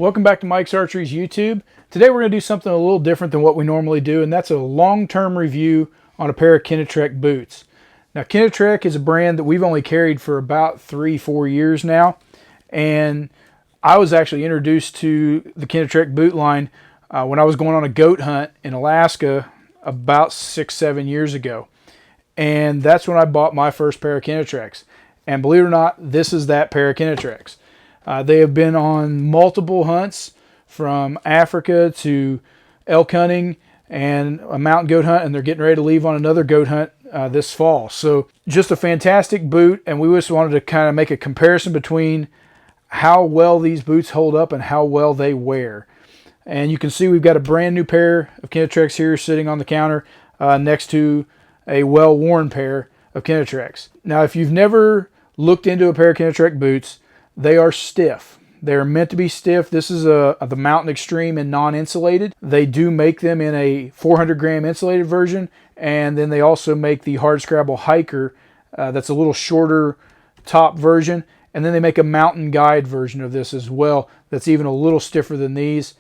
Welcome back to Mike's Archery's YouTube. Today we're going to do something a little different than what we normally do, and that's a long-term review on a pair of Kenetrek boots. Now, Kenetrek is a brand that we've only carried for about 3-4 years now, and I was actually introduced to the Kenetrek boot line when I was going on a goat hunt in Alaska about 6-7 years ago. And that's when I bought my first pair of Kenetreks. And believe it or not, this is that pair of Kenetreks. They have been on multiple hunts from Africa to elk hunting and a mountain goat hunt, and they're getting ready to leave on another goat hunt this fall. So just a fantastic boot, and we just wanted to kind of make a comparison between how well these boots hold up and how well they wear. And you can see we've got a brand new pair of Kenetreks here sitting on the counter next to a well-worn pair of Kenetreks. Now, if you've never looked into a pair of Kenetrek boots, they are stiff. They're meant to be stiff. This is the Mountain Extreme in non-insulated. They do make them in a 400 gram insulated version, and then they also make the Hard Scrabble Hiker that's a little shorter top version, and then they make a Mountain Guide version of this as well that's even a little stiffer than these.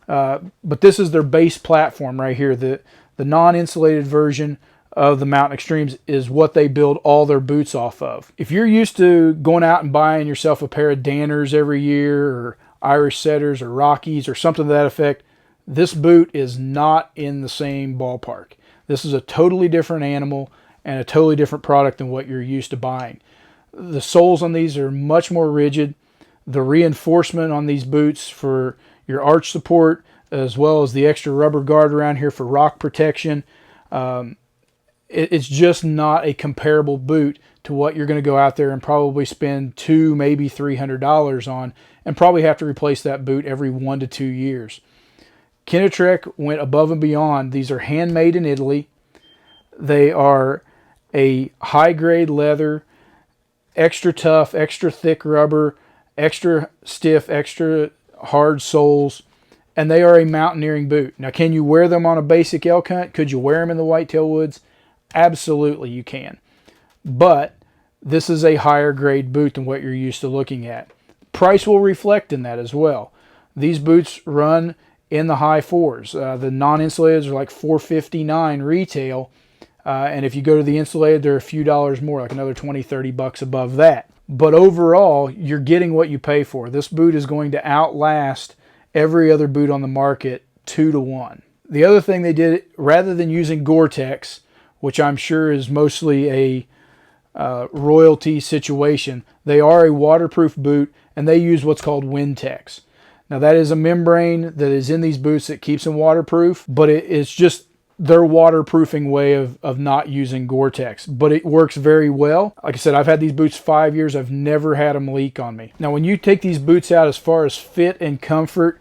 But this is their base platform right here. The non-insulated version of the Mountain Extremes is what they build all their boots off of. If you're used to going out and buying yourself a pair of Danners every year, or Irish Setters, or Rockies, or something to that effect, this boot is not in the same ballpark. This is a totally different animal and a totally different product than what you're used to buying. The soles on these are much more rigid. The reinforcement on these boots for your arch support, as well as the extra rubber guard around here for rock protection, it's just not a comparable boot to what you're going to go out there and probably spend $200, maybe $300 on, and probably have to replace that boot every 1 to 2 years. Kenetrek went above and beyond. These are handmade in Italy. They are a high-grade leather, extra tough, extra thick rubber, extra stiff, extra hard soles, and they are a mountaineering boot. Now, can you wear them on a basic elk hunt? Could you wear them in the whitetail woods? Absolutely you can. But this is a higher grade boot than what you're used to looking at. Price will reflect in that as well. These boots run in the high fours. The non-insulated are like $459 retail. And if you go to the insulated, they're a few dollars more, like another $20-$30 above that. But overall, you're getting what you pay for. This boot is going to outlast every other boot on the market 2 to 1. The other thing they did, rather than using Gore-Tex, which I'm sure is mostly a royalty situation, they are a waterproof boot, and they use what's called Windtex. Now, that is a membrane that is in these boots that keeps them waterproof, but it's just their waterproofing way of not using Gore-Tex. But it works very well. Like I said, I've had these boots 5 years. I've never had them leak on me. Now, when you take these boots out as far as fit and comfort,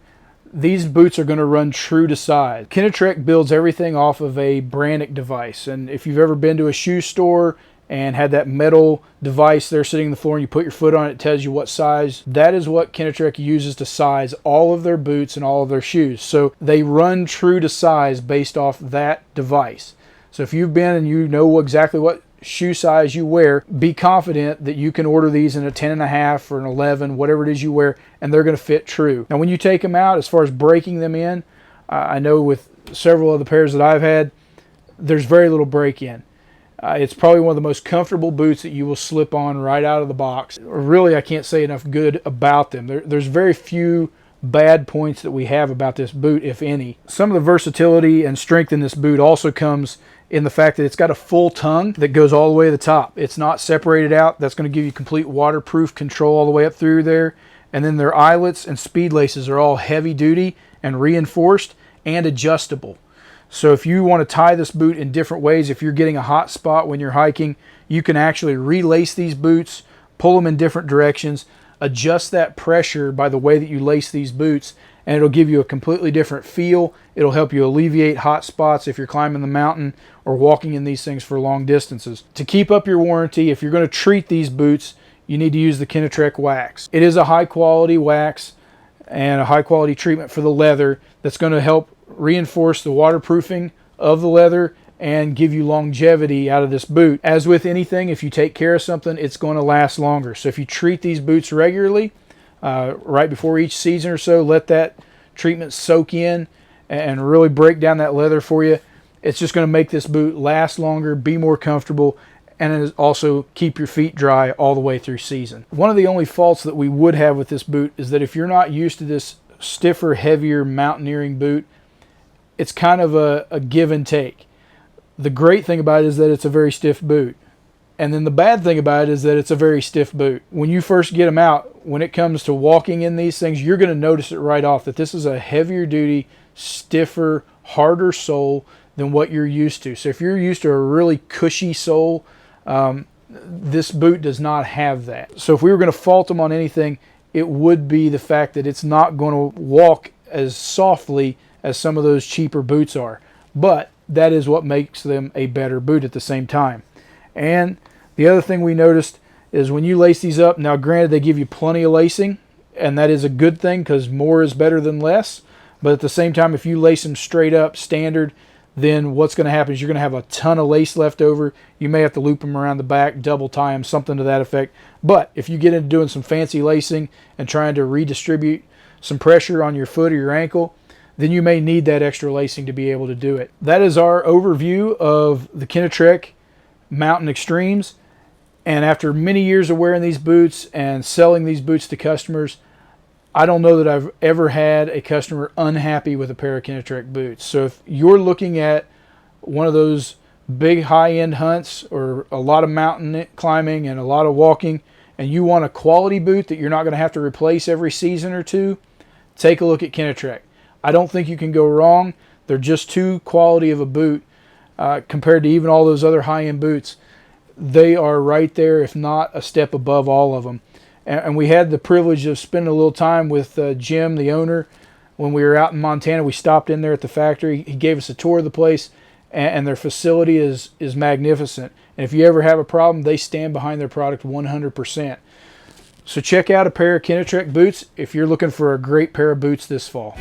these boots are going to run true to size. Kenetrek builds everything off of a Brannick device. And if you've ever been to a shoe store and had that metal device there sitting on the floor and you put your foot on it, it tells you what size. That is what Kenetrek uses to size all of their boots and all of their shoes. So they run true to size based off that device. So if you've been and you know exactly what shoe size you wear, be confident that you can order these in a 10.5 or an 11, whatever it is you wear, and they're going to fit true. Now, when you take them out, as far as breaking them in, I know with several of the pairs that I've had, there's very little break-in. It's probably one of the most comfortable boots that you will slip on right out of the box. Really, I can't say enough good about them. There's very few bad points that we have about this boot, if any. Some of the versatility and strength in this boot also comes in the fact that it's got a full tongue that goes all the way to the top. It's not separated out. That's going to give you complete waterproof control all the way up through there. And then their eyelets and speed laces are all heavy duty and reinforced and adjustable. So if you want to tie this boot in different ways, if you're getting a hot spot when you're hiking, you can actually relace these boots, pull them in different directions, adjust that pressure by the way that you lace these boots, and it'll give you a completely different feel. It'll help you alleviate hot spots if you're climbing the mountain or walking in these things for long distances. To keep up your warranty, if you're going to treat these boots, you need to use the Kenetrek wax. It is a high quality wax and a high quality treatment for the leather that's going to help reinforce the waterproofing of the leather and give you longevity out of this boot. As with anything, if you take care of something, it's going to last longer. So if you treat these boots regularly, right before each season or so. Let that treatment soak in and really break down that leather for you. It's just going to make this boot last longer, be more comfortable, and also keep your feet dry all the way through season. One of the only faults that we would have with this boot is that if you're not used to this stiffer, heavier mountaineering boot, it's kind of a give and take. The great thing about it is that it's a very stiff boot. And then the bad thing about it is that it's a very stiff boot. When you first get them out, when it comes to walking in these things, you're going to notice it right off that this is a heavier duty, stiffer, harder sole than what you're used to. So if you're used to a really cushy sole, this boot does not have that. So if we were going to fault them on anything, it would be the fact that it's not going to walk as softly as some of those cheaper boots are. But that is what makes them a better boot at the same time. And the other thing we noticed is when you lace these up, now granted they give you plenty of lacing, and that is a good thing because more is better than less. But at the same time, if you lace them straight up standard, then what's going to happen is you're going to have a ton of lace left over. You may have to loop them around the back, double tie them, something to that effect. But if you get into doing some fancy lacing and trying to redistribute some pressure on your foot or your ankle, then you may need that extra lacing to be able to do it. That is our overview of the Kenetrek Mountain Extremes. And after many years of wearing these boots and selling these boots to customers, I don't know that I've ever had a customer unhappy with a pair of Kenetrek boots. So if you're looking at one of those big high-end hunts or a lot of mountain climbing and a lot of walking, and you want a quality boot that you're not going to have to replace every season or two, take a look at Kenetrek. I don't think you can go wrong. They're just too quality of a boot compared to even all those other high-end boots. They are right there, if not a step above all of them. And we had the privilege of spending a little time with Jim, the owner, when we were out in Montana. We stopped in there at the factory. He gave us a tour of the place, and their facility is magnificent. And if you ever have a problem, they stand behind their product 100%. So check out a pair of Kenetrek boots if you're looking for a great pair of boots this fall.